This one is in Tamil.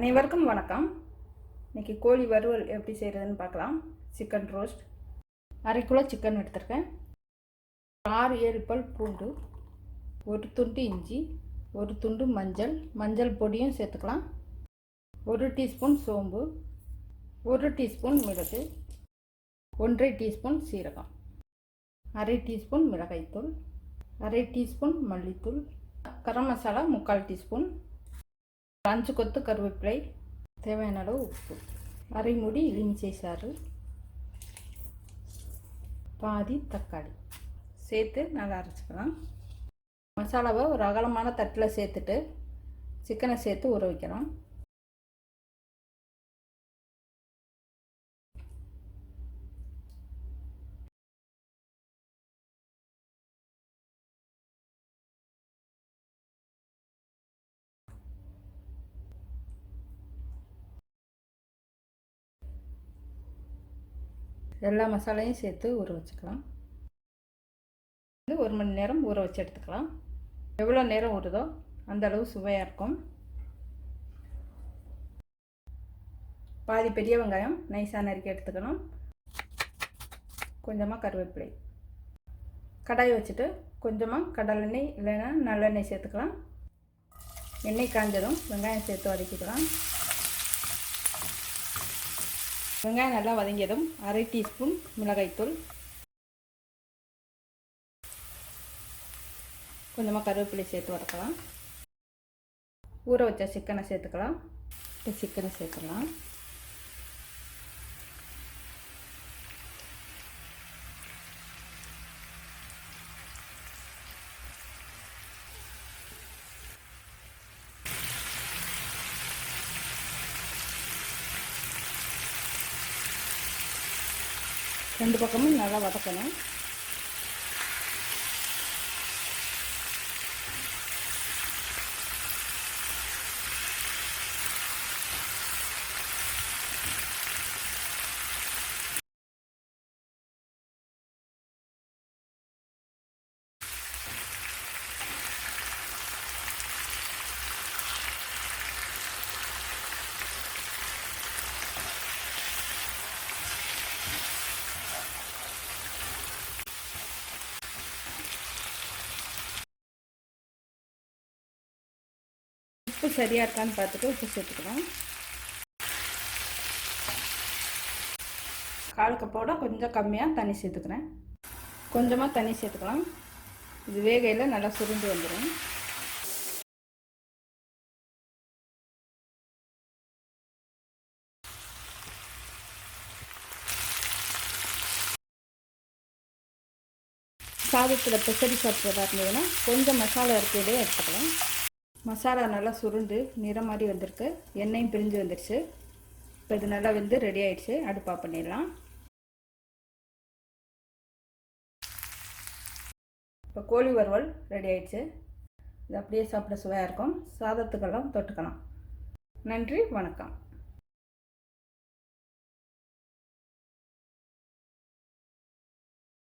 அனைவருக்கும் வணக்கம். இன்றைக்கி கோழி வறுவல் எப்படி செய்கிறதுன்னு பார்க்கலாம். சிக்கன் ரோஸ்ட், 1/2 கிலோ சிக்கன் எடுத்துருக்கேன். 6-7 பல் பூண்டு, ஒரு துண்டு இஞ்சி, ஒரு துண்டு மஞ்சள் பொடியும் சேர்த்துக்கலாம். 1 டீஸ்பூன் சோம்பு, 1 டீஸ்பூன் மிளகு, 1/2 டீஸ்பூன் சீரகம், 1/2 டீஸ்பூன் மிளகாய்த்தூள், 1/2 டீஸ்பூன் மல்லித்தூள், கரம் மசாலா 3/4 டீஸ்பூன், 5 கொத்து கருவேப்பிலை, தேவையான அளவு உப்பு, 1/2 மூடி எலுமிச்சை சாறு, பாதி தக்காளி சேர்த்து நல்லா அரைச்சிக்கலாம். மசாலாவை ஒரு அகலமான தட்டில் சேர்த்துட்டு சிக்கனை சேர்த்து ஊற வைக்கலாம். எல்லா மசாலையும் சேர்த்து ஊற வச்சுக்கலாம். 1 மணி நேரம் ஊற வச்சு எடுத்துக்கலாம். எவ்வளோ நேரம் ஊறுதோ அந்த அளவு சுவையாக இருக்கும். பாதி பெரிய வெங்காயம் நைஸாக நறுக்கி எடுத்துக்கணும். கொஞ்சமாக கருவேப்பிலை. கடாய் வச்சுட்டு கொஞ்சமாக கடலெண்ணெய் இல்லைன்னா நல்லெண்ணெய் சேர்த்துக்கலாம். எண்ணெய் காஞ்சதும் வெங்காயம் சேர்த்து வதக்கிக்கலாம். வெங்காயம் நல்லா வதங்கியதும் 1/2 டீஸ்பூன் மிளகாய்த்தூள், கொஞ்சமாக கருவேப்பிலை சேர்த்து வதக்கலாம். ஊற வச்ச சிக்கனை சேர்த்துக்கலாம். சிக்கனை சேர்த்துக்கலாம். ரெண்டு பக்கமும் நல்லா வதக்கணும். உப்பு சரியாக இருக்கான்னு பார்த்துட்டு உப்பு சேர்த்துக்கலாம். 1/4 கப்போட கொஞ்சம் கம்மியாக தண்ணி சேர்த்துக்கிறேன். கொஞ்சமாக தண்ணி சேர்த்துக்கலாம். இது வேகையில் நல்லா சுருண்டு வந்துடும். சாதத்தில் பெசரி சாப்பிட்றதா இருந்ததுன்னா கொஞ்சம் மசாலா இருக்கிறதே எடுத்துக்கலாம். மசாலா நல்லா சுருண்டு நிறம் மாதிரி வந்திருக்கு. எண்ணெயும் பிரிஞ்சு வந்துடுச்சு. இப்போ இது நல்லா வந்து ரெடி ஆகிடுச்சு. அடுப்பு ஆஃப் பண்ணிடலாம். இப்போ கோழி வறுவல் ரெடி ஆகிடுச்சு. இது அப்படியே சாப்பிட சுவையாக இருக்கும். சாதத்துக்கெல்லாம் தொட்டுக்கலாம். நன்றி, வணக்கம்.